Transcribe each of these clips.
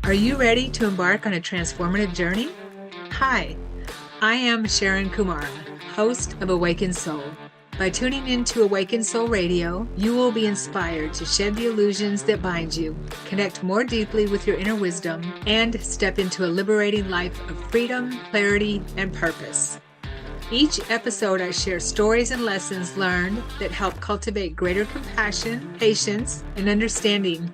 Are you ready to embark on a transformative journey? Hi, I am Sharon Kumara, host of Awakened Soul. By tuning into Awakened Soul Radio, you will be inspired to shed the illusions that bind you, connect more deeply with your inner wisdom, and step into a liberating life of freedom, clarity, and purpose. Each episode, I share stories and lessons learned that help cultivate greater compassion, patience, and understanding,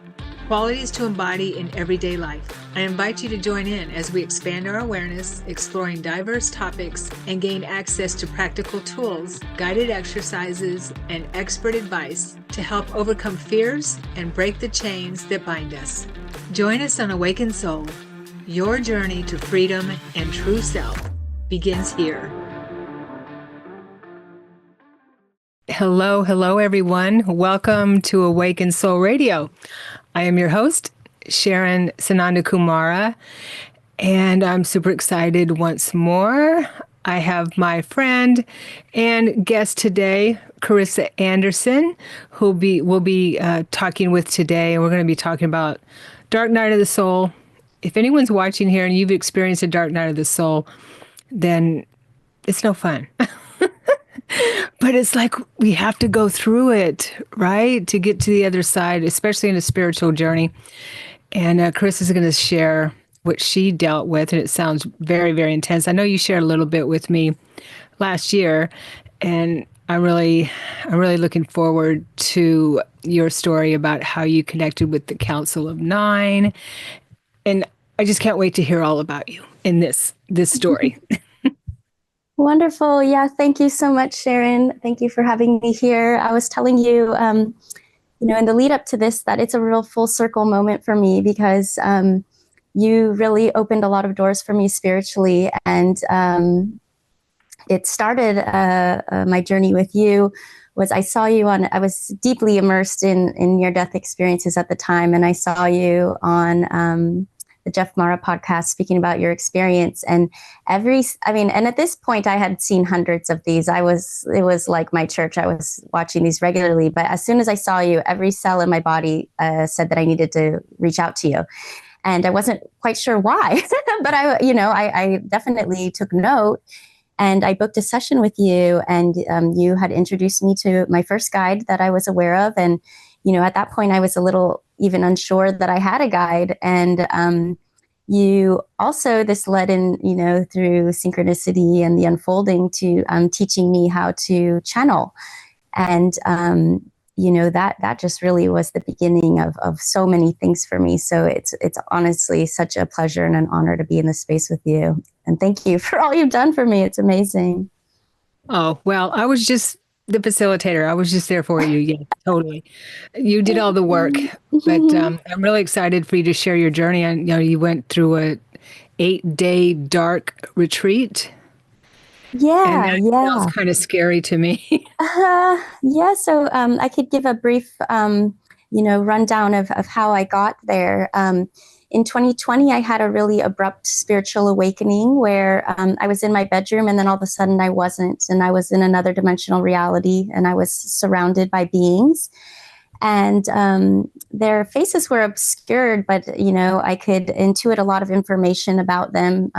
qualities to embody in everyday life. I invite you to join in as we expand our awareness, exploring diverse topics, and gain access to practical tools, guided exercises, and expert advice to help overcome fears and break the chains that bind us. Join us on Awakened Soul. Your journey to freedom and true self begins here. Hello, everyone. Welcome to Awakened Soul Radio. I am your host, Sharon Sananda Kumara, and I'm super excited once more. I have my friend and guest today, Carissa Anderson, who we'll be talking with today, and we're going to be talking about Dark Night of the Soul. If anyone's watching here and you've experienced a Dark Night of the Soul, then it's no fun. But it's like we have to go through it, right, to get to the other side, especially in a spiritual journey. And Chris is going to share what she dealt with, and it sounds very, very intense. I know you shared a little bit with me last year, and I'm really looking forward to your story about how you connected with the Council of Nine, and I just can't wait to hear all about you in this story. Wonderful. Yeah. Thank you so much, Sharon. Thank you for having me here. I was telling you, in the lead up to this, that it's a real full circle moment for me because you really opened a lot of doors for me spiritually. And it started my journey with you was I saw you I was deeply immersed in near-death experiences at the time. And I saw you on the Jeff Mara podcast speaking about your experience. And at this point I had seen hundreds of these. It was like my church. I was watching these regularly, but as soon as I saw you, every cell in my body said that I needed to reach out to you. And I wasn't quite sure why, but I definitely took note, and I booked a session with you, and you had introduced me to my first guide that I was aware of. And at that point, I was a little even unsure that I had a guide. And you also, this led in, through synchronicity and the unfolding to teaching me how to channel. And, that just really was the beginning of so many things for me. So it's honestly such a pleasure and an honor to be in this space with you. And thank you for all you've done for me. It's amazing. Oh, well, I was just the facilitator. I was just there for you. Yeah, totally. You did all the work, but I'm really excited for you to share your journey. And you went through a 8-day dark retreat. Yeah, and that sounds kind of scary to me. So I could give a brief, rundown of how I got there. In 2020, I had a really abrupt spiritual awakening where I was in my bedroom and then all of a sudden I wasn't, and I was in another dimensional reality and I was surrounded by beings, and their faces were obscured, but, I could intuit a lot of information about them,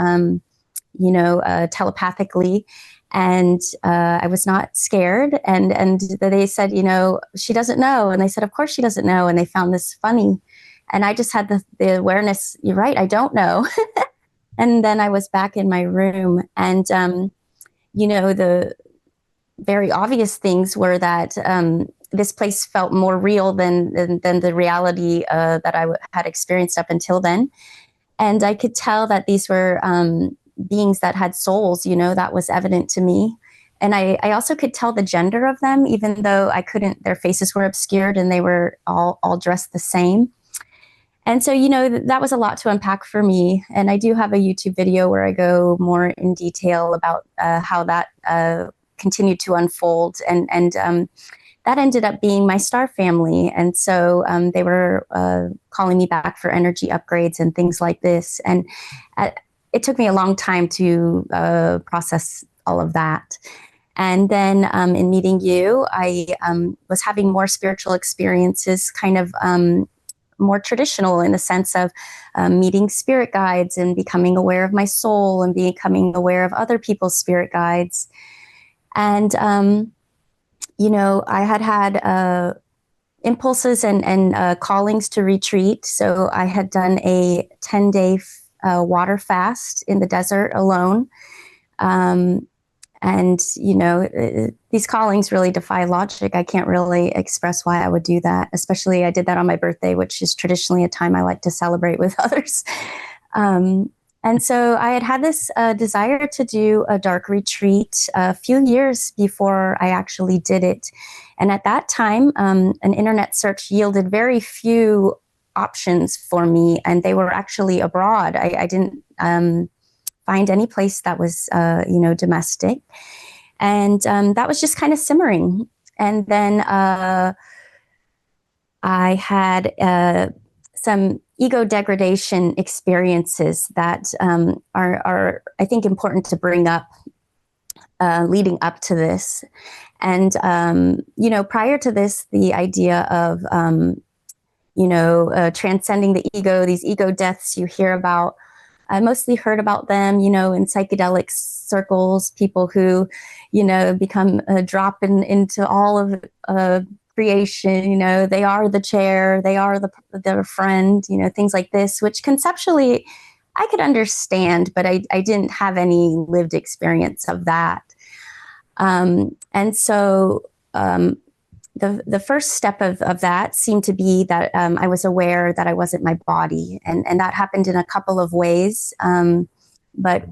telepathically. And I was not scared. And they said, she doesn't know. And they said, of course she doesn't know. And they found this funny. And I just had the awareness, you're right, I don't know. And then I was back in my room. And, the very obvious things were that this place felt more real than the reality that I had experienced up until then. And I could tell that these were beings that had souls, that was evident to me. And I also could tell the gender of them, even though I couldn't, their faces were obscured and they were all dressed the same. And so, that was a lot to unpack for me. And I do have a YouTube video where I go more in detail about how that continued to unfold. And that ended up being my star family. And so they were calling me back for energy upgrades and things like this. And it took me a long time to process all of that. And then in meeting you, I was having more spiritual experiences, kind of more traditional in the sense of meeting spirit guides and becoming aware of my soul and becoming aware of other people's spirit guides. And, I had impulses and callings to retreat. So I had done a 10-day water fast in the desert alone. And, these callings really defy logic. I can't really express why I would do that. Especially I did that on my birthday, which is traditionally a time I like to celebrate with others. And so I had this desire to do a dark retreat a few years before I actually did it. And at that time, an internet search yielded very few options for me, and they were actually abroad. I didn't find any place that was, domestic. And that was just kind of simmering. And then I had some ego degradation experiences that are, I think, important to bring up leading up to this. And, prior to this, the idea of, transcending the ego, these ego deaths you hear about, I mostly heard about them, in psychedelic circles, people who, become dropping into all of creation, they are the chair, they are the friend, things like this, which conceptually I could understand, but I didn't have any lived experience of that. And so the first step of that seemed to be that I was aware that I wasn't my body. And that happened in a couple of ways. But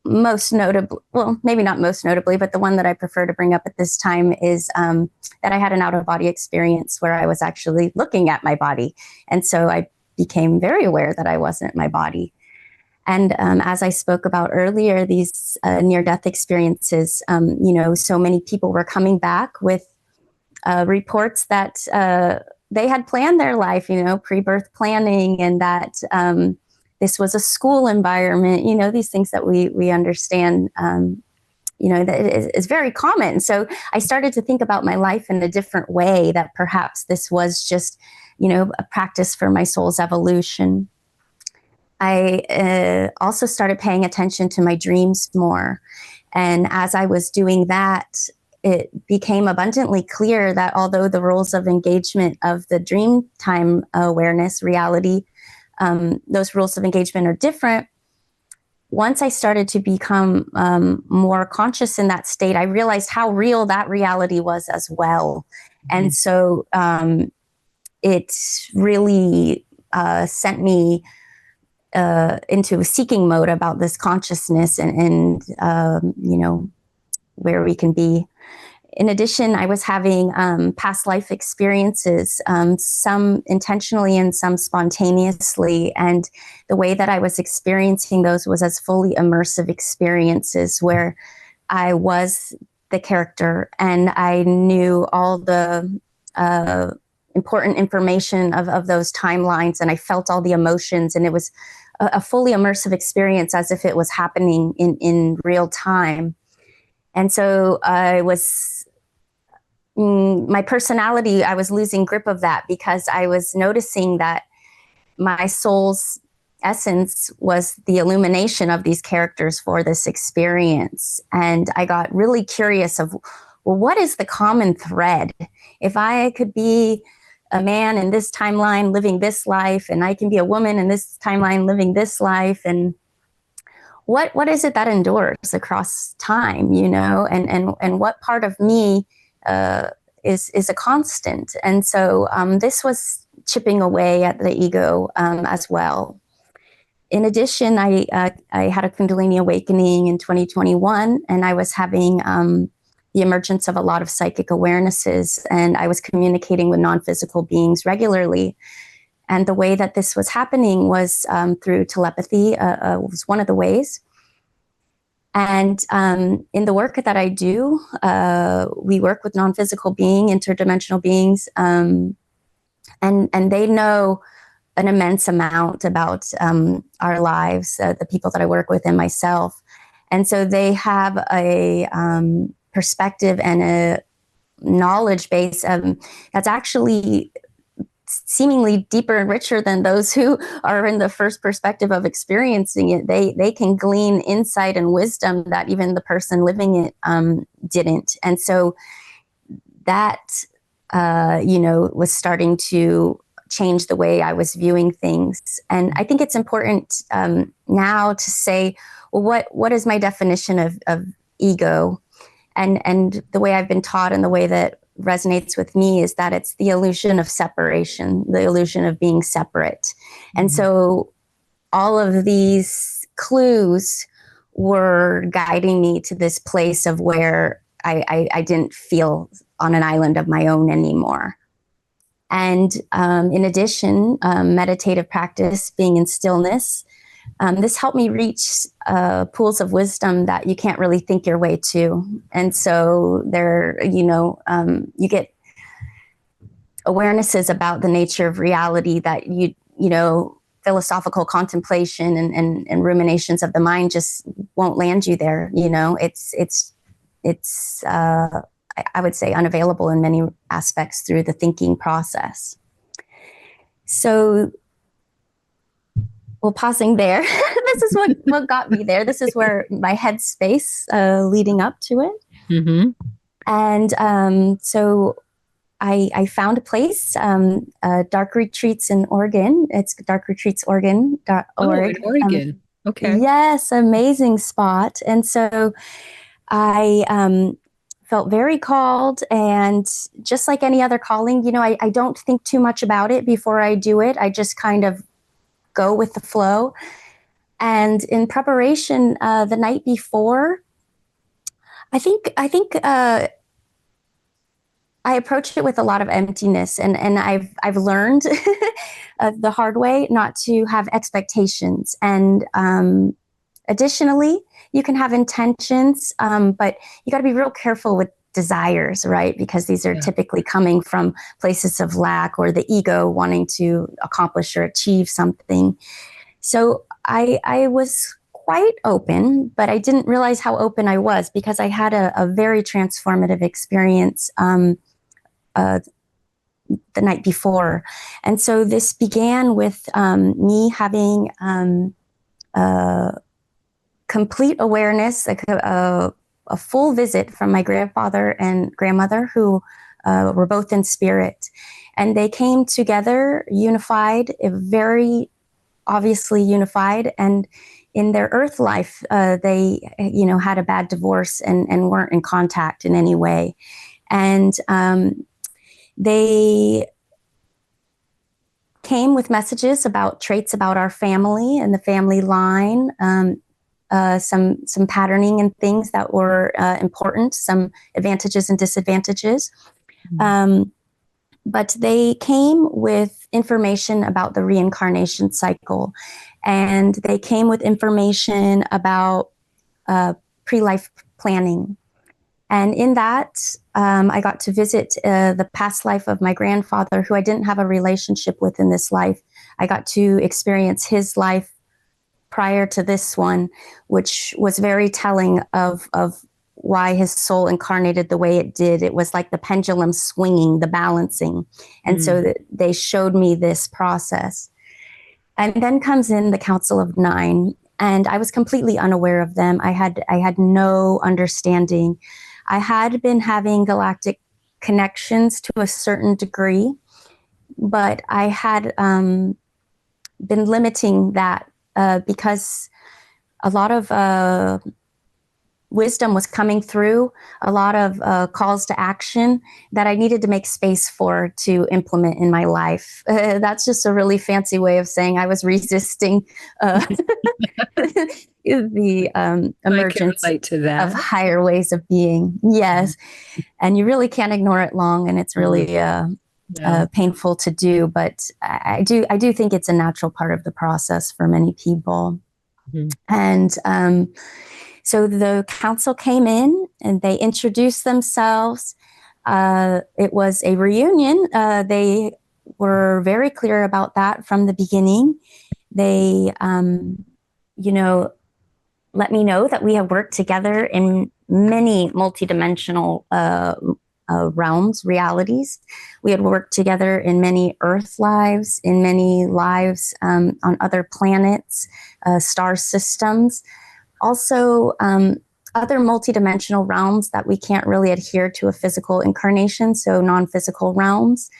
most notably, well, maybe not most notably, but the one that I prefer to bring up at this time is that I had an out-of-body experience where I was actually looking at my body. And so I became very aware that I wasn't my body. And as I spoke about earlier, these near-death experiences, so many people were coming back with reports that they had planned their life, pre-birth planning, and that this was a school environment, these things that we understand, that is very common. So I started to think about my life in a different way, that perhaps this was just, a practice for my soul's evolution. I also started paying attention to my dreams more. And as I was doing that, it became abundantly clear that although the rules of engagement of the dream time awareness reality, those rules of engagement are different. Once I started to become more conscious in that state, I realized how real that reality was as well. And so it really sent me into a seeking mode about this consciousness and where we can be. In addition, I was having past life experiences, some intentionally and some spontaneously. And the way that I was experiencing those was as fully immersive experiences where I was the character and I knew all the important information of those timelines, and I felt all the emotions, and it was a fully immersive experience as if it was happening in real time. And so I was my personality, I was losing grip of that because I was noticing that my soul's essence was the illumination of these characters for this experience. And I got really curious of, well, what is the common thread? If I could be a man in this timeline living this life, and I can be a woman in this timeline living this life, and what is it that endures across time, and what part of me is a constant. And so this was chipping away at the ego as well. In addition, I had a Kundalini awakening in 2021, and I was having the emergence of a lot of psychic awarenesses, and I was communicating with non-physical beings regularly. And the way that this was happening was through telepathy, was one of the ways. And in the work that I do, we work with non-physical interdimensional beings, and they know an immense amount about our lives, the people that I work with and myself. And so they have a perspective and a knowledge base that's actually seemingly deeper and richer than those who are in the first perspective of experiencing it. They can glean insight and wisdom that even the person living it didn't. And so that, was starting to change the way I was viewing things. And I think it's important now to say, well, what is my definition of ego? And the way I've been taught and the way that resonates with me is that it's the illusion of separation, the illusion of being separate. Mm-hmm. And so all of these clues were guiding me to this place of where I didn't feel on an island of my own anymore. And in addition, meditative practice, being in stillness, this helped me reach pools of wisdom that you can't really think your way to. And so there, you get awarenesses about the nature of reality that philosophical contemplation and ruminations of the mind just won't land you there. It's I would say unavailable in many aspects through the thinking process. So, well, pausing there, this is what got me there. This is where my headspace leading up to it. Mm-hmm. And so I found a place, Dark Retreats in Oregon. It's darkretreatsoregon.org. Oh, in Oregon. Okay. Yes, amazing spot. And so I felt very called, and just like any other calling, I don't think too much about it before I do it. I just kind of go with the flow. And in preparation, the night before, I think I approached it with a lot of emptiness, and I've learned the hard way not to have expectations. And additionally, you can have intentions, but you got to be real careful with desires, right? Because these are typically coming from places of lack or the ego wanting to accomplish or achieve something. So I was quite open, but I didn't realize how open I was because I had a very transformative experience the night before. And so this began with me having complete awareness, like a full visit from my grandfather and grandmother, who were both in spirit. And they came together, unified, very obviously unified. And in their earth life, they, had a bad divorce and weren't in contact in any way. And they came with messages about traits about our family and the family line, some patterning and things that were important, some advantages and disadvantages. Mm-hmm. But they came with information about the reincarnation cycle, and they came with information about pre-life planning. And in that, I got to visit the past life of my grandfather, who I didn't have a relationship with in this life. I got to experience his life prior to this one, which was very telling of why his soul incarnated the way it did. It was like the pendulum swinging, the balancing. And so they showed me this process. And then comes in the Council of Nine, and I was completely unaware of them. I had no understanding. I had been having galactic connections to a certain degree, but I had been limiting that because a lot of wisdom was coming through, a lot of calls to action that I needed to make space for to implement in my life. That's just a really fancy way of saying I was resisting the emergence of higher ways of being. Yes. And you really can't ignore it long, and it's really painful to do, but I do think it's a natural part of the process for many people. Mm-hmm. And so the council came in and they introduced themselves. It was a reunion. They were very clear about that from the beginning. They, let me know that we have worked together in many multidimensional realms, realities. We had worked together in many Earth lives, in many lives on other planets, star systems. Also, other multidimensional realms that we can't really adhere to a physical incarnation, so non-physical realms.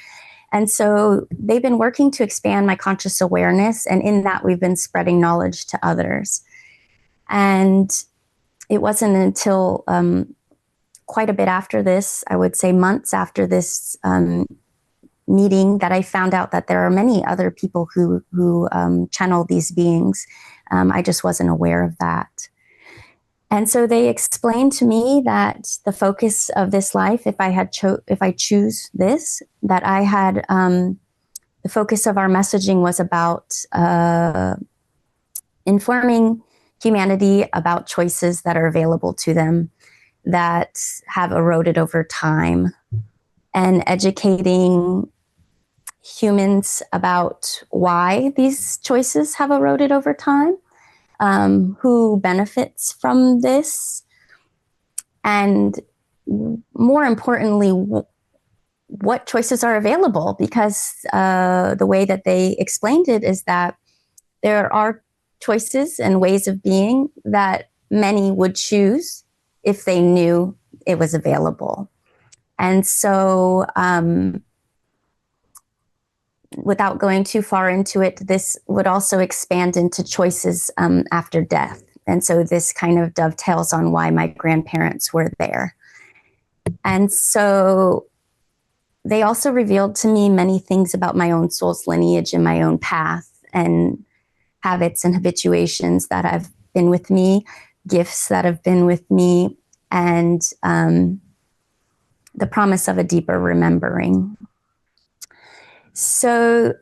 And so they've been working to expand my conscious awareness, and in that we've been spreading knowledge to others. And it wasn't until quite a bit after this, I would say months after this meeting, that I found out that there are many other people who channel these beings. I just wasn't aware of that. And so they explained to me that the focus of this life, if I choose this, that I had the focus of our messaging was about informing humanity about choices that are available to them that have eroded over time, and educating humans about why these choices have eroded over time. Who benefits from this, and more importantly, what choices are available, because the way that they explained it is that there are choices and ways of being that many would choose if they knew it was available. And so without going too far into it, this would also expand into choices after death. And so this kind of dovetails on why my grandparents were there. And so they also revealed to me many things about my own soul's lineage and my own path, and habits and habituations that have been with me, gifts that have been with me, and the promise of a deeper remembering. So,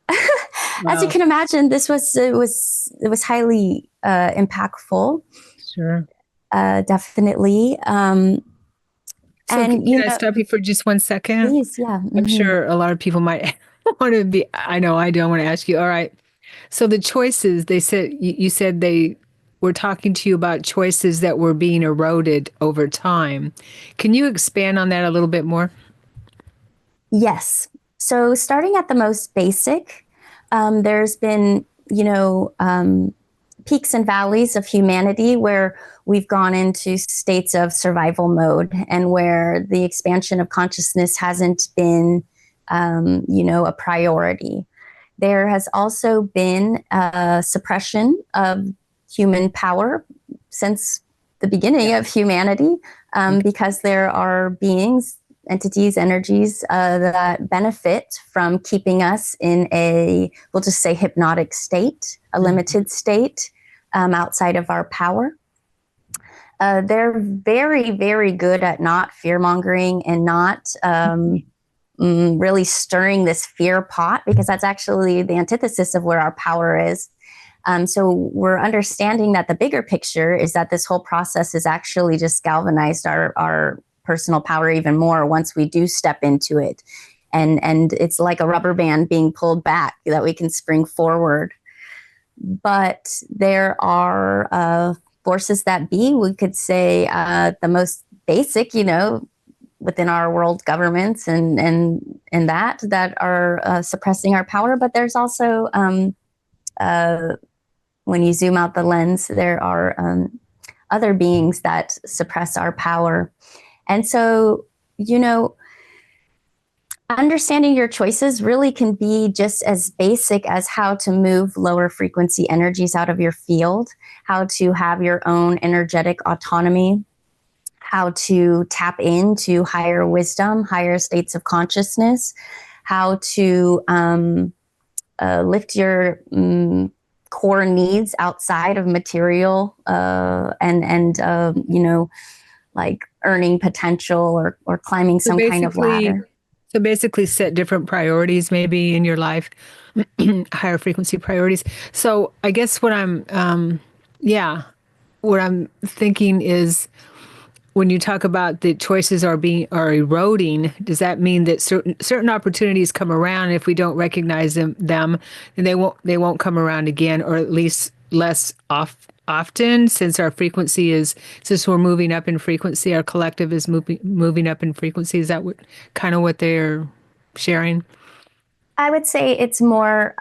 wow. As you can imagine, it was highly impactful. Sure. Definitely. So and can I stop you for just 1 second? Please, yeah. I'm sure a lot of people might want to be. I know I do. I want to ask you. All right. So the choices, they said, you said they were talking to you about choices that were being eroded over time. Can you expand on that a little bit more? Yes. So starting at the most basic, there's been, peaks and valleys of humanity where we've gone into states of survival mode, and where the expansion of consciousness hasn't been, a priority. There has also been a suppression of human power since the beginning of humanity, because there are beings, entities, energies that benefit from keeping us in we'll just say hypnotic state, a limited state outside of our power. They're very, very good at not fear-mongering and not really stirring this fear pot, because that's actually the antithesis of where our power is. So we're understanding that the bigger picture is that this whole process is actually just galvanized our personal power even more once we do step into it. And it's like a rubber band being pulled back that we can spring forward. But there are forces that be, we could say the most basic, within our world governments and that are suppressing our power. But there's also, when you zoom out the lens, there are other beings that suppress our power. And so, understanding your choices really can be just as basic as how to move lower frequency energies out of your field, how to have your own energetic autonomy, how to tap into higher wisdom, higher states of consciousness, how to lift your core needs outside of material like earning potential or climbing some kind of ladder. So basically set different priorities maybe in your life, higher frequency priorities. So I guess what I'm thinking is, when you talk about the choices are eroding, does that mean that certain opportunities come around, and if we don't recognize them, then they won't come around again, or at least less often since our frequency is, since we're moving up in frequency, our collective is moving up in frequency. Is that what kind of what they're sharing? I would say it's more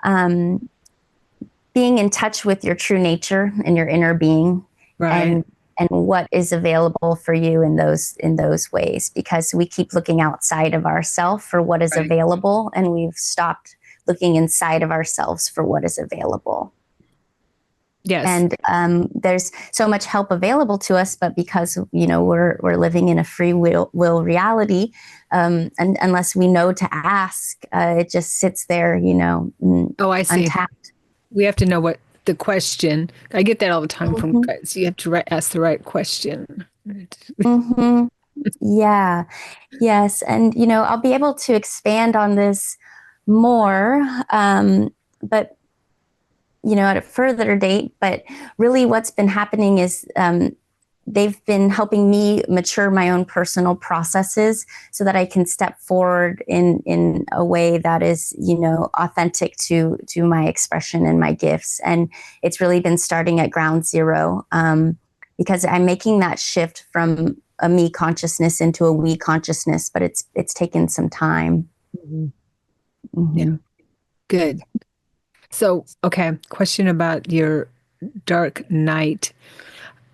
being in touch with your true nature and your inner being, Right. and what is available for you in those ways, because we keep looking outside of ourselves for what is Right. available, and we've stopped looking inside of ourselves for what is available. Yes. And there's so much help available to us, but because we're living in a free will reality, and unless we know to ask, it just sits there, Oh, I see. untapped. We have to know what the question. I get that all the time from Mm-hmm. guys. You have to ask the right question. Mm-hmm. Yeah. Yes. And, I'll be able to expand on this more, but, at a further date. But really, what's been happening is they've been helping me mature my own personal processes so that I can step forward in a way that is, authentic to my expression and my gifts. And it's really been starting at ground zero, because I'm making that shift from a me consciousness into a we consciousness, but it's taken some time. Mhm. Yeah, Mm-hmm. good. So, okay, question about your dark night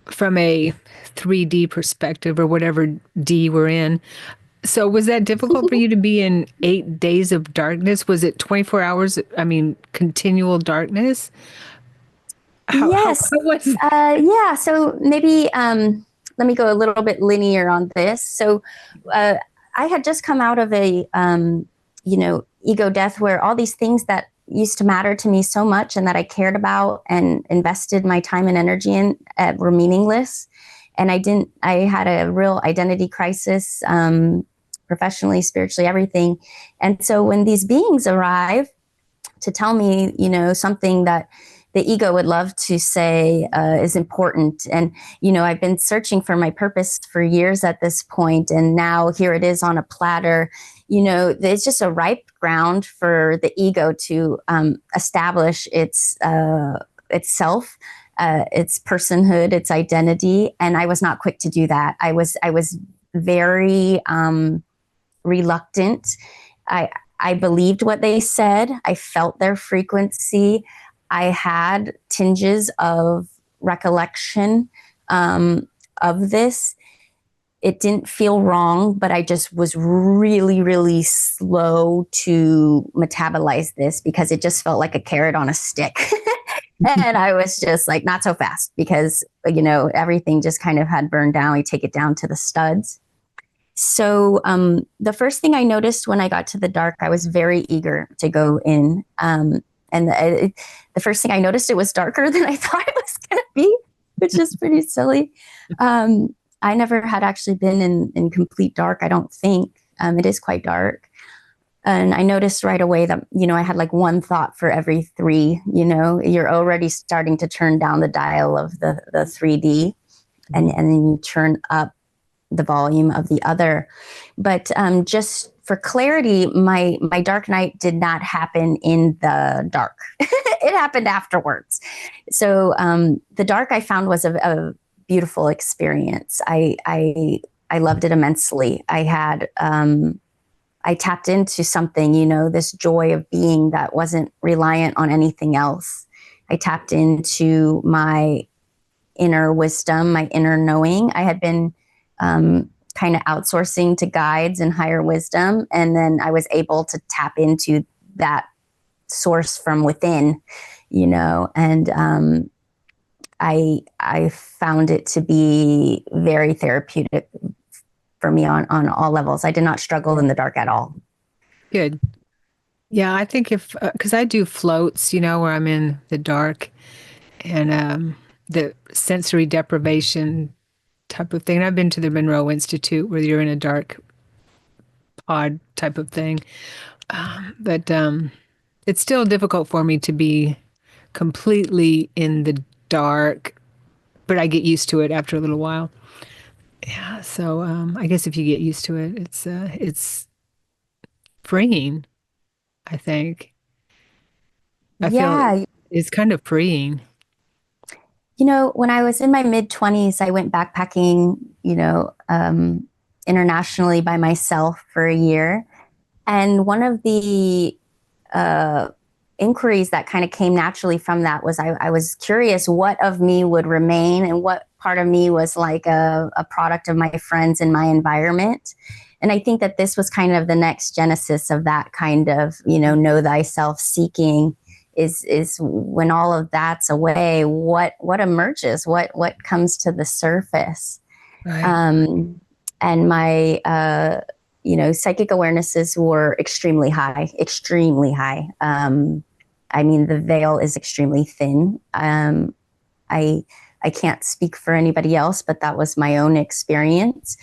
from a 3D perspective or whatever D we're in. So, was that difficult for you to be in 8 days of darkness? Was it 24 hours? I mean, continual darkness? Yes. How was? Yeah. So maybe let me go a little bit linear on this. So uh, I had just come out of a, ego death where all these things that used to matter to me so much and that I cared about and invested my time and energy in were meaningless. And I had a real identity crisis, professionally, spiritually, everything. And so when these beings arrive to tell me, something that the ego would love to say is important. And, I've been searching for my purpose for years at this point, and now here it is on a platter. It's just a ripe ground for the ego to establish itself, its personhood, its identity. And I was not quick to do that. I was very reluctant. I believed what they said. I felt their frequency. I had tinges of recollection of this. It didn't feel wrong, but I just was really, really slow to metabolize this because it just felt like a carrot on a stick. And I was just like, not so fast, because, everything just kind of had burned down. We take it down to the studs. So the first thing I noticed when I got to the dark, I was very eager to go in. And the first thing I noticed, it was darker than I thought it was going to be, which is pretty silly. I never had actually been in complete dark, I don't think. It is quite dark. And I noticed right away that, I had like one thought for every three. You're already starting to turn down the dial of the 3D, and then you turn up the volume of the other. But just for clarity, my dark night did not happen in the dark. It happened afterwards. So the dark, I found, was a beautiful experience. I loved it immensely. I tapped into something, this joy of being that wasn't reliant on anything else. I tapped into my inner wisdom, my inner knowing. I had been kind of outsourcing to guides and higher wisdom, and then I was able to tap into that source from within, and I found it to be very therapeutic for me on all levels. I did not struggle in the dark at all. Good. Yeah, I think if, because I do floats, where I'm in the dark and the sensory deprivation type of thing. I've been to the Monroe Institute where you're in a dark pod type of thing. But it's still difficult for me to be completely in the dark, but I get used to it after a little while. Yeah, so I guess if you get used to it, it's freeing, I think. I feel Yeah, it's kind of freeing. When I was in my mid-20s, I went backpacking, internationally by myself for a year. And one of the uh, inquiries that kind of came naturally from that was I was curious what of me would remain and what part of me was like a product of my friends and my environment. And I think that this was kind of the next genesis of that kind of, know thyself seeking is when all of that's away, what emerges, what comes to the surface. Right. Um, and my psychic awarenesses were extremely high, extremely high. I mean, the veil is extremely thin. I I can't speak for anybody else, but that was my own experience.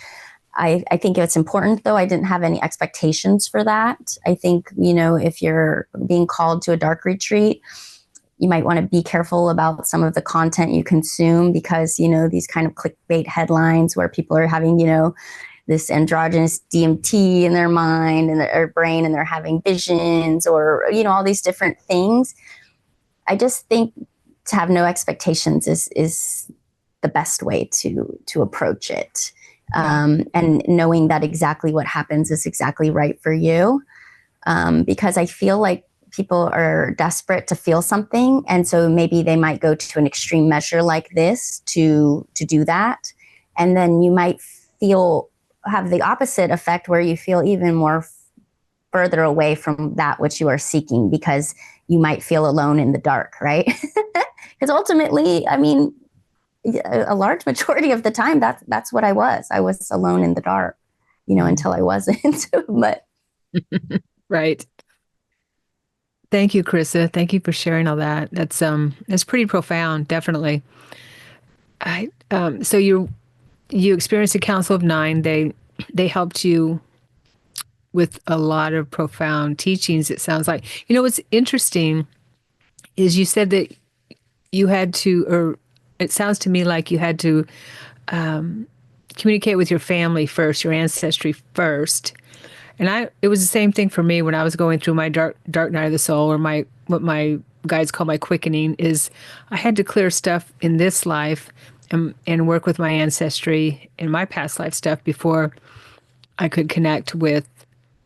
I think it's important, though. I didn't have any expectations for that. I think, if you're being called to a dark retreat, you might want to be careful about some of the content you consume because, these kind of clickbait headlines where people are having, this androgynous DMT in their mind and their brain, and they're having visions or, all these different things. I just think to have no expectations is the best way to approach it. Right. And knowing that exactly what happens is exactly right for you. Because I feel like people are desperate to feel something. And so maybe they might go to an extreme measure like this to do that. And then you might have the opposite effect where you feel even more further away from that which you are seeking because you might feel alone in the dark, right? Because ultimately, I mean, a large majority of the time, that's what I was. I was alone in the dark, until I wasn't. But Right. Thank you, Carissa. Thank you for sharing all that. That's pretty profound, definitely. So you experienced a Council of Nine. They helped you with a lot of profound teachings, it sounds like. What's interesting is you said that you had to, or it sounds to me like you had to communicate with your family first, your ancestry first. And it was the same thing for me when I was going through my dark night of the soul, or what my guides call my quickening. Is I had to clear stuff in this life and work with my ancestry and my past life stuff before I could connect with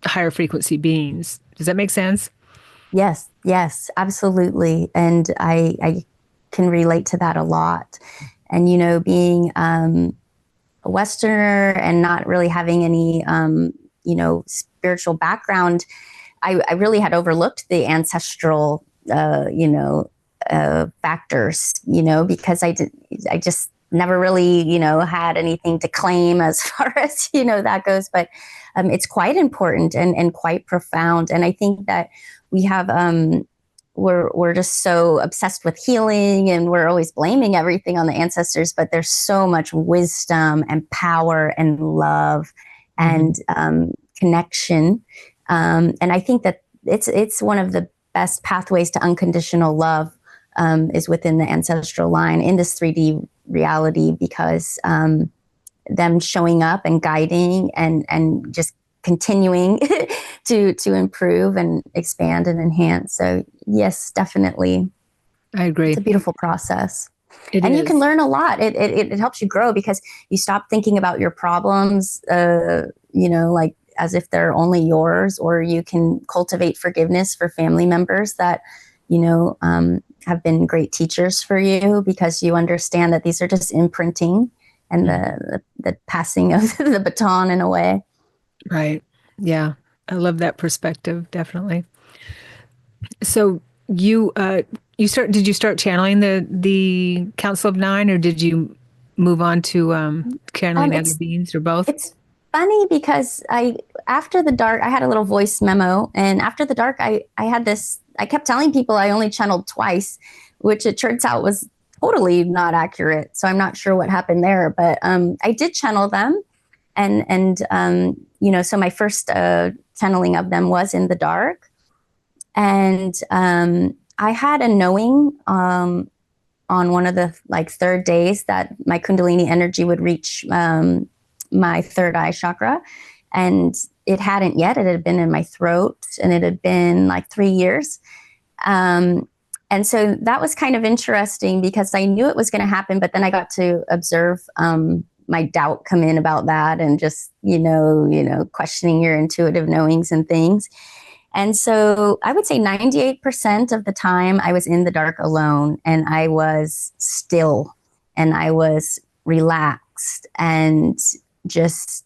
higher frequency beings. Does that make sense? yes, yes, absolutely. And I can relate to that a lot. And, being a Westerner and not really having any, spiritual background, I really had overlooked the ancestral, factors, because I just never really, had anything to claim as far as, that goes. But it's quite important and quite profound. And I think that we have, we're just so obsessed with healing and we're always blaming everything on the ancestors, but there's so much wisdom and power and love and connection. And I think that it's one of the best pathways to unconditional love is within the ancestral line in this 3D reality because them showing up and guiding and just continuing to improve and expand and enhance. So yes, definitely. I It's agree. a beautiful process. It And you can is. learn a lot. It helps you grow because you stop thinking about your problems, like as if they're only yours, or you can cultivate forgiveness for family members that, have been great teachers for you because you understand that these are just imprinting and the passing of the baton in a way. Right. Yeah. I love that perspective, definitely. So did you start channeling the Council of Nine, or did you move on to channeling other It's beings, or both? It's funny because after the dark, I had a little voice memo, and after the dark, I had this. I kept telling people I only channeled twice, which it turns out was totally not accurate. So I'm not sure what happened there, but I did channel them, and so my first channeling of them was in the dark, and I had a knowing on one of the like third days that my Kundalini energy would reach my third eye chakra. And it hadn't yet. It had been in my throat and it had been like 3 years. Um, And so that was kind of interesting because I knew it was going to happen, but then I got to observe my doubt come in about that, and just, questioning your intuitive knowings and things. And so I would say 98% of the time I was in the dark alone, and I was still, and I was relaxed, and just,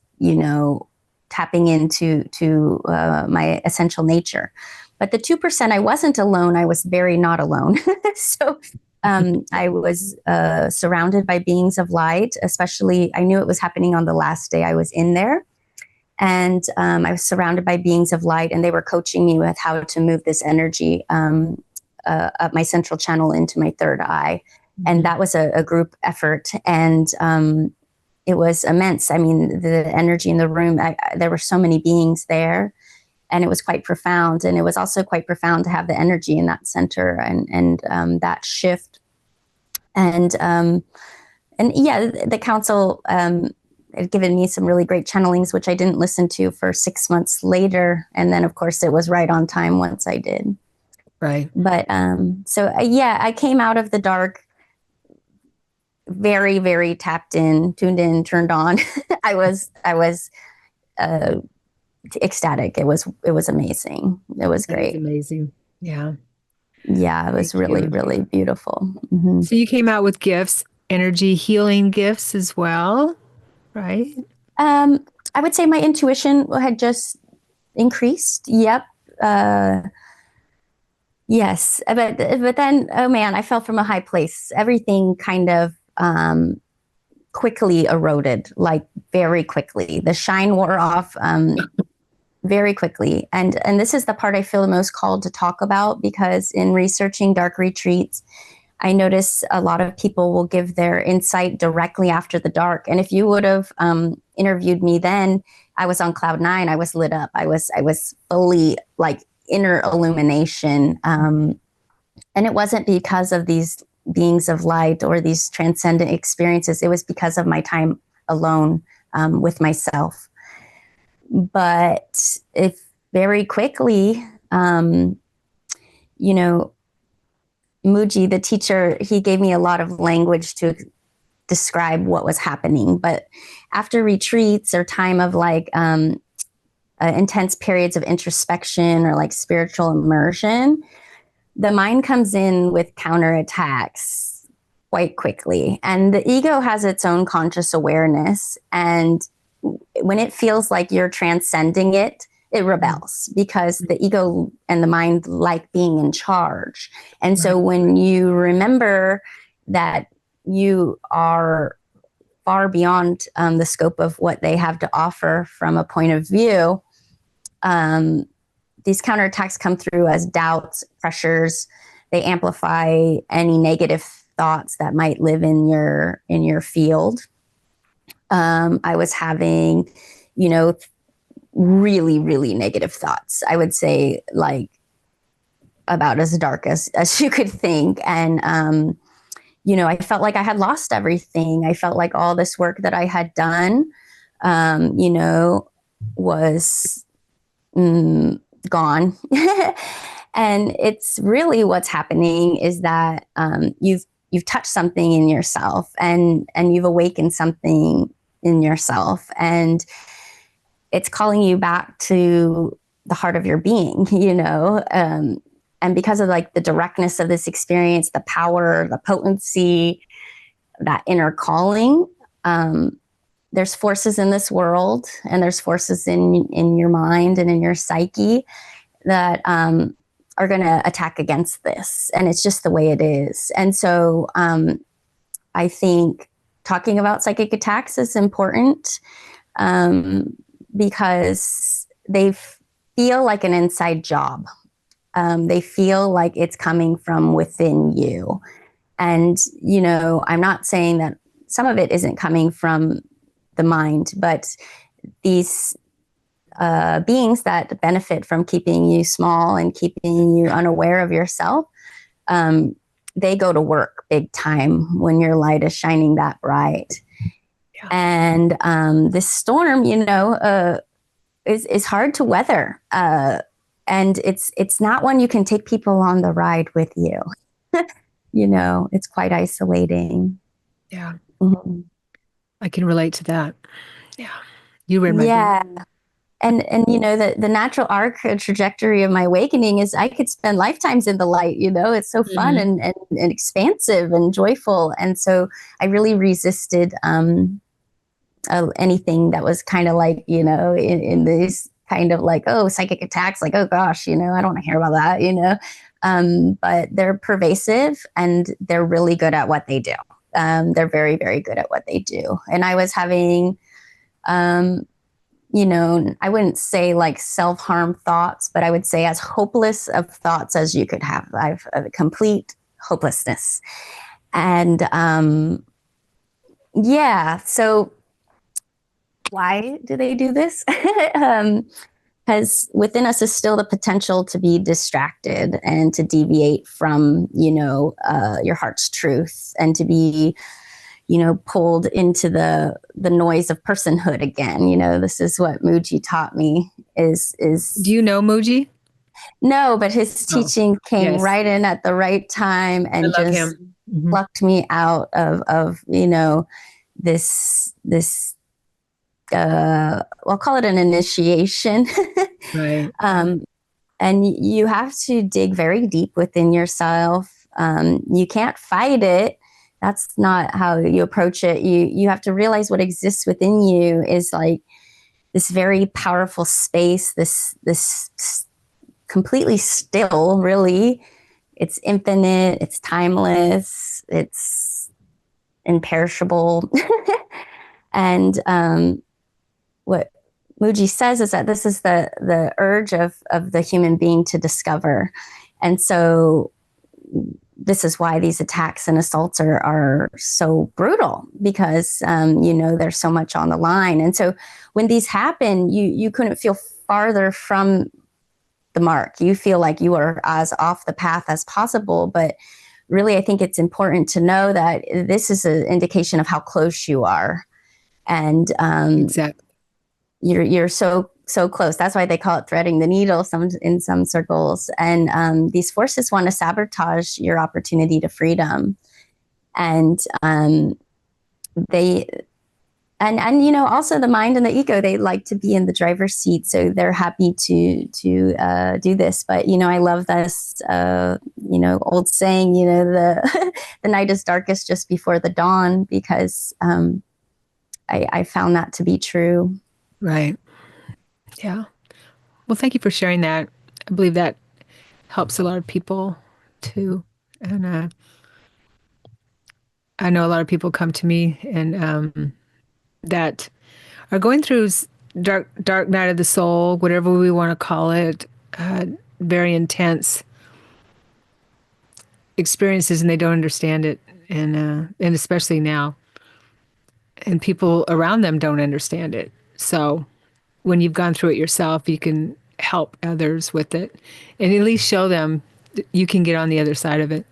tapping into my essential nature. But the 2% I wasn't alone, I was very not alone. So I was surrounded by beings of light, especially I knew it was happening on the last day I was in there. And I was surrounded by beings of light, and they were coaching me with how to move this energy up my central channel into my third eye. And that was a group effort. And it was immense. I mean, the energy in the room, there were so many beings there, and it was quite profound. And it was also quite profound to have the energy in that center, and that shift. And yeah, the council had given me some really great channelings, which I didn't listen to for 6 months later. And then, of course, it was right on time once I did. Right. But so yeah, I came out of the dark very, very tapped in, tuned in, turned on. I was ecstatic. It was amazing. It was great. That was amazing. Yeah. Yeah, it was really, really beautiful. Mm-hmm. So you came out with gifts, energy healing gifts as well, right? I would say my intuition had just increased. Yep. Yes. But then, oh man, I fell from a high place. Everything kind of quickly eroded, like very quickly. The shine wore off very quickly. And this is the part I feel the most called to talk about, because in researching dark retreats, I notice a lot of people will give their insight directly after the dark. And if you would have interviewed me then, I was on cloud nine. I was lit up. I was fully like inner illumination. And it wasn't because of these beings of light or these transcendent experiences. It was because of my time alone with myself. But if very quickly, Muji, the teacher, he gave me a lot of language to describe what was happening. But after retreats or time of like intense periods of introspection or like spiritual immersion, the mind comes in with counterattacks quite quickly. And the ego has its own conscious awareness. And when it feels like you're transcending it, it rebels, because the ego and the mind like being in charge. And so when you remember that you are far beyond the scope of what they have to offer from a point of view, these counterattacks come through as doubts, pressures. They amplify any negative thoughts that might live in your field. I was having, really, really negative thoughts. I would say like about as dark as you could think. And, I felt like I had lost everything. I felt like all this work that I had done, was gone. And it's really what's happening is that you've touched something in yourself, and you've awakened something in yourself, and it's calling you back to the heart of your being, and because of like the directness of this experience, the power, the potency, that inner calling, there's forces in this world, and there's forces in your mind and in your psyche that are going to attack against this. And it's just the way it is. And so I think talking about psychic attacks is important because they feel like an inside job. They feel like it's coming from within you. And, I'm not saying that some of it isn't coming from the mind, but these beings that benefit from keeping you small and keeping you unaware of yourself, they go to work big time when your light is shining that bright. Yeah. And this storm, is hard to weather. And it's not one you can take people on the ride with you. It's quite isolating. Yeah. Mhm. I can relate to that. Yeah. You read my book. Yeah. And the natural arc trajectory of my awakening is I could spend lifetimes in the light. It's so fun Hmm. and expansive and joyful. And so I really resisted anything that was kind of like, in these kind of like, oh, psychic attacks, like, oh gosh, I don't want to hear about that, but they're pervasive and they're really good at what they do. They're very, very good at what they do. And I was having, um, I wouldn't say like self-harm thoughts, but I would say as hopeless of thoughts as you could have. I've a complete hopelessness. And yeah, so why do they do this? Because within us is still the potential to be distracted and to deviate from, your heart's truth, and to be, pulled into the noise of personhood again. This is what Muji taught me Do is you know Muji? no, but his Oh, teaching came yes. right in at the right time I and love just him. Hmm. plucked me out of this I'll call it an initiation. Right. um, and you have to dig very deep within yourself. You can't fight it. That's not how you approach it. You have to realize what exists within you is like this very powerful space. This completely still, really. It's infinite. It's timeless. It's imperishable. And what Muji says is that this is the urge of the human being to discover. And so this is why these attacks and assaults are so brutal, because there's so much on the line. And so when these happen, you couldn't feel farther from the mark. You feel like you are as off the path as possible. But really, I think it's important to know that this is an indication of how close you are. And Exactly. you're so close. That's why they call it threading the needle in some circles. And these forces want to sabotage your opportunity to freedom. And they and also the mind and the ego, they like to be in the driver's seat, so they're happy to do this. But I love this old saying, the the night is darkest just before the dawn, because I found that to be true. Right. Yeah. Well, thank you for sharing that. I believe that helps a lot of people too. And I know a lot of people come to me and that are going through dark night of the soul, whatever we want to call it, very intense experiences, and they don't understand it, and especially now, and people around them don't understand it. So when you've gone through it yourself, you can help others with it, and at least show them that you can get on the other side of it.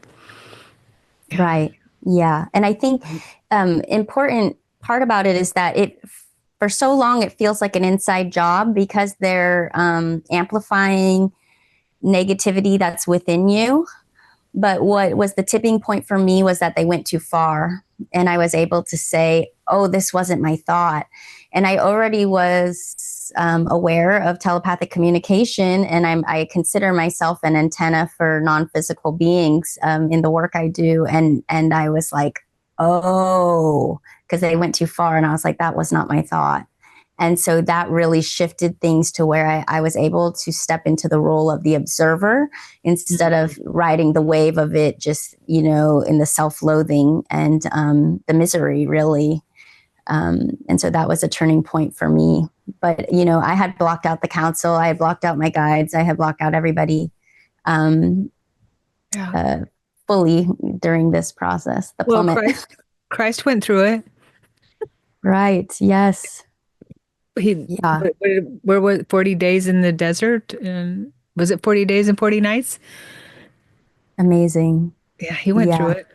Yeah. Right. Yeah. And I think important part about it is that it for so long it feels like an inside job, because they're amplifying negativity that's within you. But what was the tipping point for me was that they went too far. And I was able to say, oh, this wasn't my thought. And I already was aware of telepathic communication. And I consider myself an antenna for non physical beings in the work I do. And I was like, oh, because they went too far. And I was like, that was not my thought. And so that really shifted things to where I was able to step into the role of the observer instead of riding the wave of it, just, in the self-loathing and the misery, really. And so that was a turning point for me. But, I had blocked out the council. I had blocked out my guides. I had blocked out everybody um, Yeah. uh, fully during this process, the Well, plummet. Christ went through it. Right. Yes. He, Yeah. where was 40 days in the desert? And was it 40 days and 40 nights? Amazing. Yeah, he went through Yeah. it.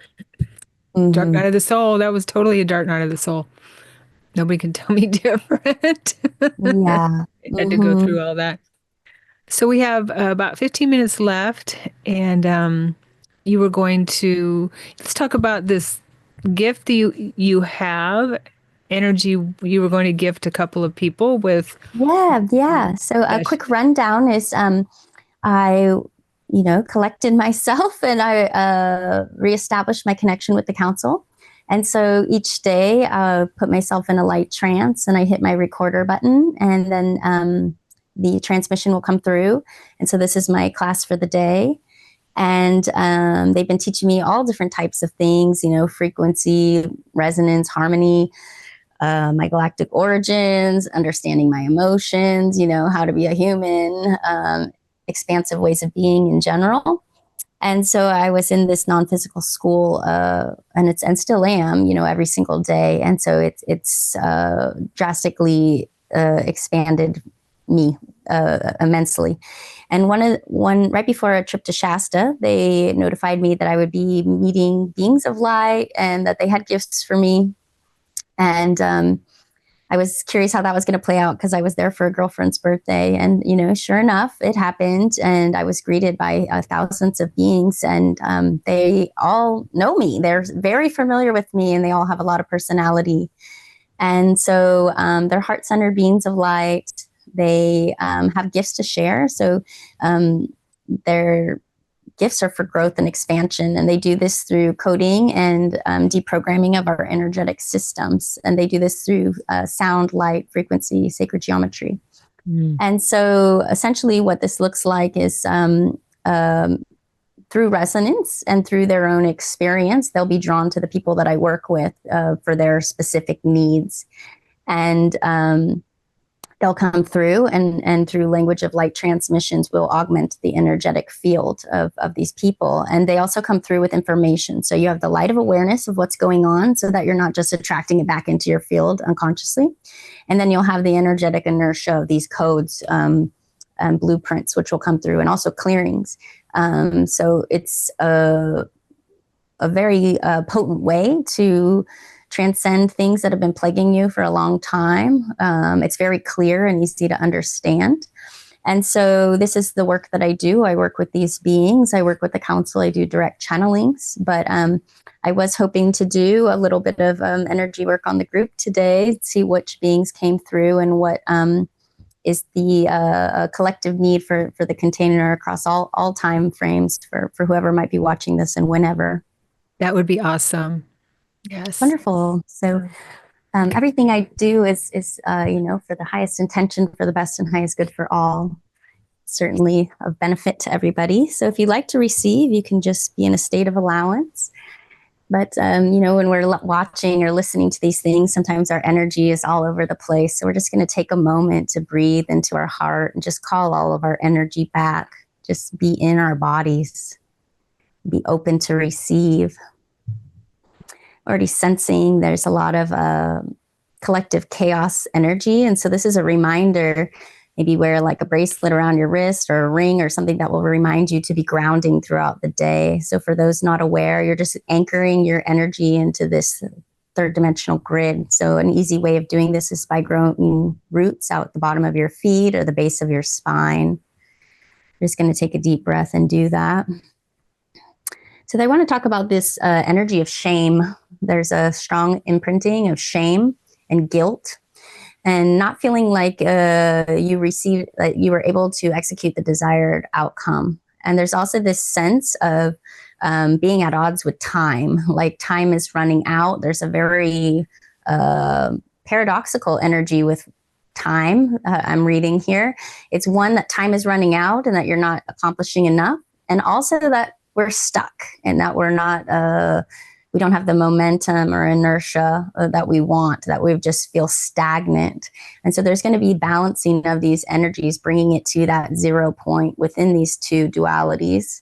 Dark Hmm. night of the soul. That was totally a dark night of the soul. Nobody can tell me different. Yeah. I had to go Hmm. through all that. So we have about 15 minutes left, and you were going to let's talk about this gift you have, energy you were going to gift a couple of people with. Yeah. So a quick rundown is I, collected myself and I reestablished my connection with the council. And so each day I put myself in a light trance and I hit my recorder button and then the transmission will come through. And so this is my class for the day. And they've been teaching me all different types of things, frequency, resonance, harmony, my galactic origins, understanding my emotions, how to be a human, expansive ways of being in general. And so I was in this non-physical school, and still am, every single day. And so it's drastically expanded me immensely. And one right before a trip to Shasta, they notified me that I would be meeting beings of light and that they had gifts for me. And I was curious how that was going to play out because I was there for a girlfriend's birthday. And, sure enough, it happened. And I was greeted by thousands of beings. And they all know me. They're very familiar with me. And they all have a lot of personality. And so they're heart-centered beings of light. They have gifts to share. So their gifts are for growth and expansion. And they do this through coding and deprogramming of our energetic systems. And they do this through sound, light, frequency, sacred geometry. And so essentially what this looks like is through resonance and through their own experience, they'll be drawn to the people that I work with for their specific needs. And they'll come through and through language of light transmissions will augment the energetic field of these people. And they also come through with information. So you have the light of awareness of what's going on so that you're not just attracting it back into your field unconsciously. And then you'll have the energetic inertia of these codes and blueprints, which will come through, and also clearings. So it's a very potent way to transcend things that have been plaguing you for a long time. It's very clear and easy to understand. And so this is the work that I do. I work with these beings. I work with the council. I do direct channelings. But I was hoping to do a little bit of energy work on the group today, see which beings came through and what is the collective need for the container across all time frames for whoever might be watching this and whenever. That would be awesome. Yes. Wonderful. So everything I do is for the highest intention, for the best and highest good for all, certainly of benefit to everybody. So if you like to receive, you can just be in a state of allowance. But, when we're watching or listening to these things, sometimes our energy is all over the place. So we're just going to take a moment to breathe into our heart and just call all of our energy back. Just be in our bodies, be open to receive. Already sensing there's a lot of collective chaos energy. And so this is a reminder, maybe wear like a bracelet around your wrist or a ring or something that will remind you to be grounding throughout the day. So for those not aware, you're just anchoring your energy into this third dimensional grid. So an easy way of doing this is by growing roots out at the bottom of your feet or the base of your spine. You're just going to take a deep breath and do that. So they want to talk about this energy of shame. There's a strong imprinting of shame and guilt and not feeling like you were able to execute the desired outcome. And there's also this sense of being at odds with time, like time is running out. There's a very paradoxical energy with time. I'm reading here. It's one that time is running out and that you're not accomplishing enough. And also that we're stuck and that we're not, we don't have the momentum or inertia that we want, that we just feel stagnant. And so there's going to be balancing of these energies, bringing it to that 0 point within these two dualities.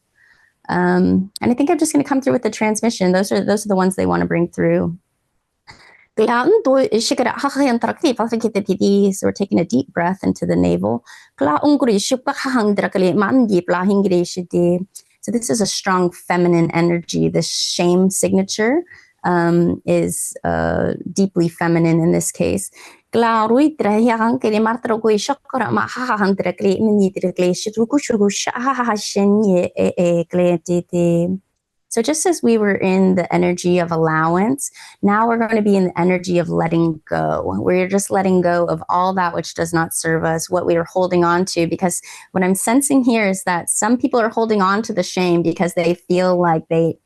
And I think I'm just going to come through with the transmission. Those are the ones they want to bring through. So we're taking a deep breath into the navel. So this is a strong feminine energy. This shame signature is deeply feminine in this case. So just as we were in the energy of allowance, now we're going to be in the energy of letting go. We're just letting go of all that which does not serve us, what we are holding on to. Because what I'm sensing here is that some people are holding on to the shame because they feel like they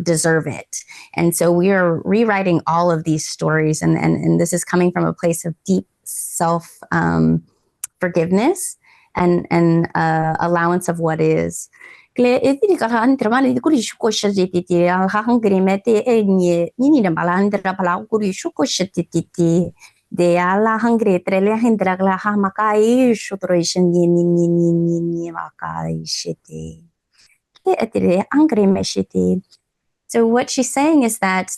deserve it. And so we are rewriting all of these stories. And this is coming from a place of deep self forgiveness and allowance of what is. De ala hangre trele hendra la hamakai shutroishin ni makai shiti. So what she's saying is that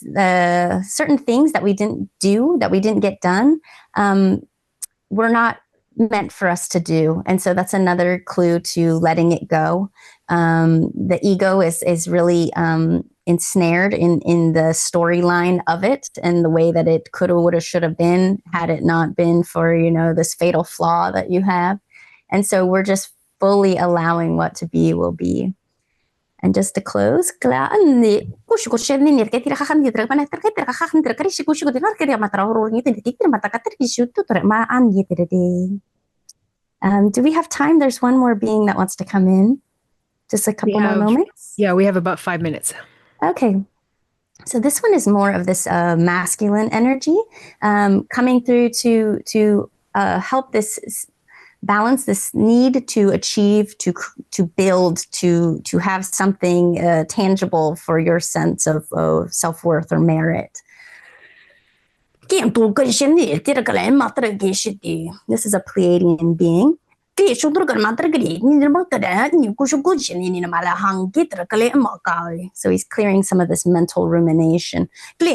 certain things that we didn't do, that we didn't get done, were not meant for us to do. And so that's another clue to letting it go. The ego is really ensnared in the storyline of it and the way that it could have, would have, should have been had it not been for, this fatal flaw that you have. And so we're just fully allowing what to be will be. And just to close, do we have time? There's one more being that wants to come in. Just a couple more moments. Yeah, we have about 5 minutes. Okay. So this one is more of this masculine energy coming through to help this balance this need to achieve, to build, to have something tangible for your sense of self-worth or merit. This is a Pleiadian being. So he's clearing some of this mental rumination. So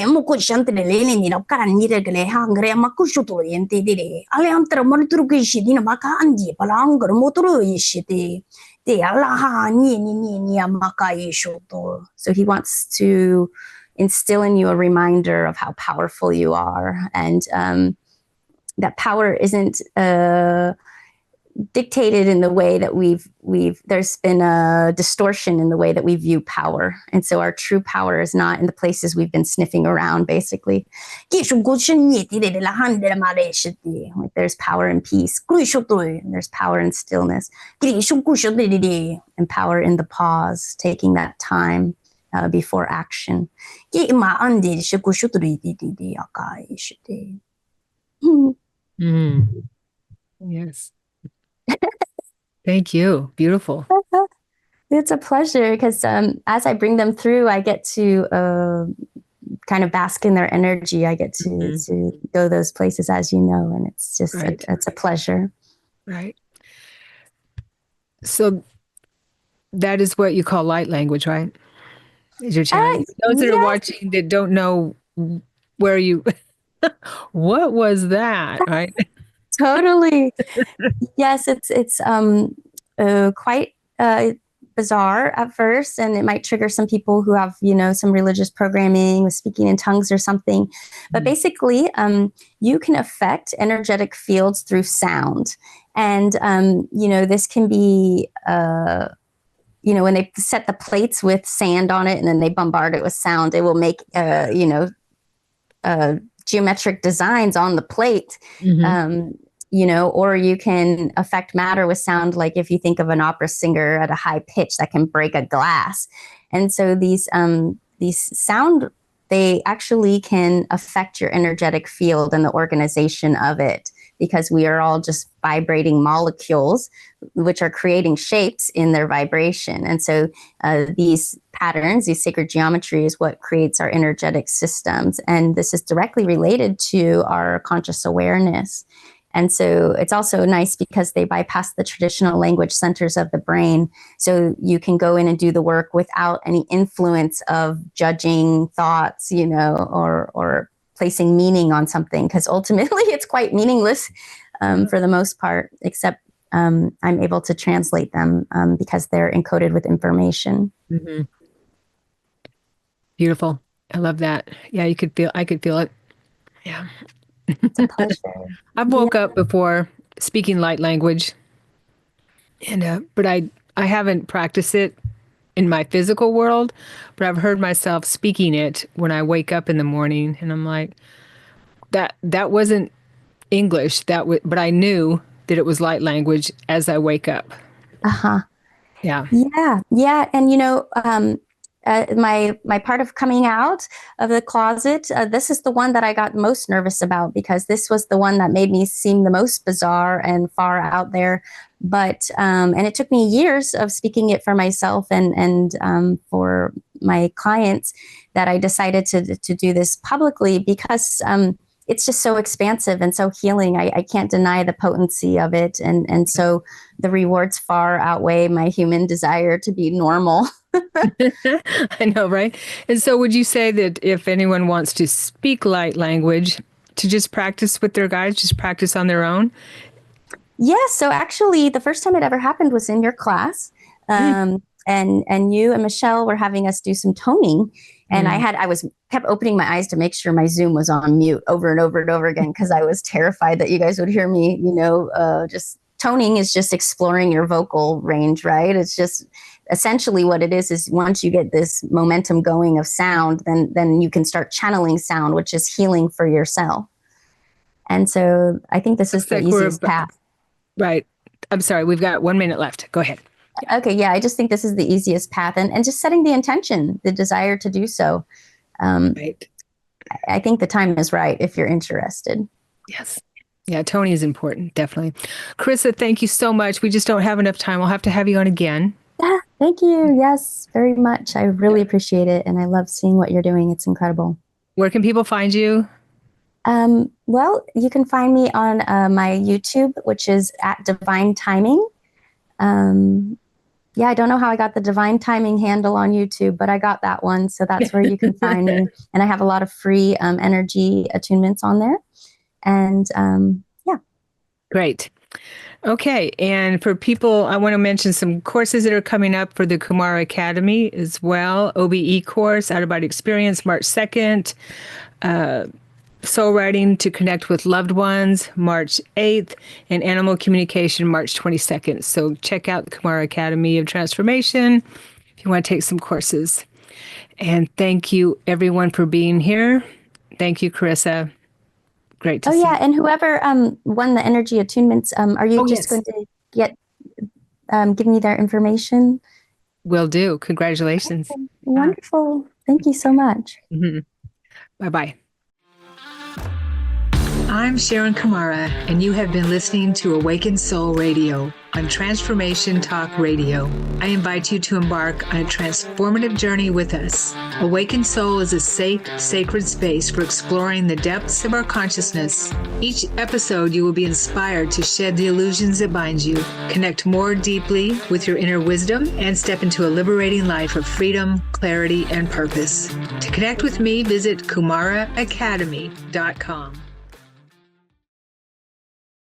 he wants to instill in you a reminder of how powerful you are, and that power isn't dictated in the way that there's been a distortion in the way that we view power. And so our true power is not in the places we've been sniffing around, basically. Like there's power in peace. And there's power in stillness. And power in the pause, taking that time before action. Yes. Thank you. Beautiful. It's a pleasure because as I bring them through, I get to kind of bask in their energy. I get to go those places, as you know, and it's just it's a pleasure. Right. So that is what you call light language, right? Is your channeling? Those that are watching that don't know where you, what was that, right? Totally. Yes, it's quite bizarre at first, and it might trigger some people who have, some religious programming with speaking in tongues or something. But basically, you can affect energetic fields through sound. And, this can be, when they set the plates with sand on it and then they bombard it with sound, it will make, geometric designs on the plate. Or you can affect matter with sound, like if you think of an opera singer at a high pitch that can break a glass. And so these sound, they actually can affect your energetic field and the organization of it, because we are all just vibrating molecules, which are creating shapes in their vibration. And so these patterns, these sacred geometry is what creates our energetic systems. And this is directly related to our conscious awareness. And so it's also nice because they bypass the traditional language centers of the brain. So you can go in and do the work without any influence of judging thoughts, or placing meaning on something, because ultimately it's quite meaningless for the most part, except I'm able to translate them because they're encoded with information. Mm-hmm. Beautiful. I love that. Yeah, I could feel it. Yeah. It's a pleasure. I've woke up before speaking light language, and but I haven't practiced it in my physical world, but I've heard myself speaking it when I wake up in the morning, and I'm like, that wasn't English. But I knew that it was light language as I wake up. Uh-huh. Yeah. Yeah, yeah, and my part of coming out of the closet, this is the one that I got most nervous about because this was the one that made me seem the most bizarre and far out there. But and it took me years of speaking it for myself and for my clients that I decided to do this publicly because it's just so expansive and so healing. I can't deny the potency of it. And so the rewards far outweigh my human desire to be normal. I know, right? And so would you say that if anyone wants to speak light language, to just practice with their guides, just practice on their own? Yes. So actually, the first time it ever happened was in your class. And you and Michelle were having us do some toning. And I was kept opening my eyes to make sure my Zoom was on mute over and over and over again because I was terrified that you guys would hear me. Just toning is just exploring your vocal range, right? It's just essentially what it is once you get this momentum going of sound, then you can start channeling sound, which is healing for yourself. And so I think this is the easiest path. Right. I'm sorry. We've got 1 minute left. Go ahead. Yeah. Okay. Yeah. I just think this is the easiest path and just setting the intention, the desire to do so. Right. I think the time is right if you're interested. Yes. Yeah. Tony is important. Definitely. Carissa, thank you so much. We just don't have enough time. We'll have to have you on again. Yeah. Thank you. Yes, very much. I really appreciate it. And I love seeing what you're doing. It's incredible. Where can people find you? Well, you can find me on my YouTube, which is at Divine Timing. Yeah, I don't know how I got the Divine Timing handle on YouTube, but I got that one. So that's where you can find me. And I have a lot of free energy attunements on there. And yeah. Great. Okay. And for people, I want to mention some courses that are coming up for the Kumara Academy as well. OBE course, Out of Body Experience, March 2nd. Soul Writing to Connect with Loved Ones, March 8th, and Animal Communication, March 22nd. So check out the Kumara Academy of Transformation if you want to take some courses. And thank you, everyone, for being here. Thank you, Carissa. Great to see you. Oh, yeah. And whoever won the energy attunements, are you going to give me their information? Will do. Congratulations. Okay. Wonderful. Thank you so much. Mm-hmm. Bye-bye. I'm Sharon Kumara, and you have been listening to Awakened Soul Radio on Transformation Talk Radio. I invite you to embark on a transformative journey with us. Awakened Soul is a safe, sacred space for exploring the depths of our consciousness. Each episode, you will be inspired to shed the illusions that bind you, connect more deeply with your inner wisdom, and step into a liberating life of freedom, clarity, and purpose. To connect with me, visit kumaraacademy.com.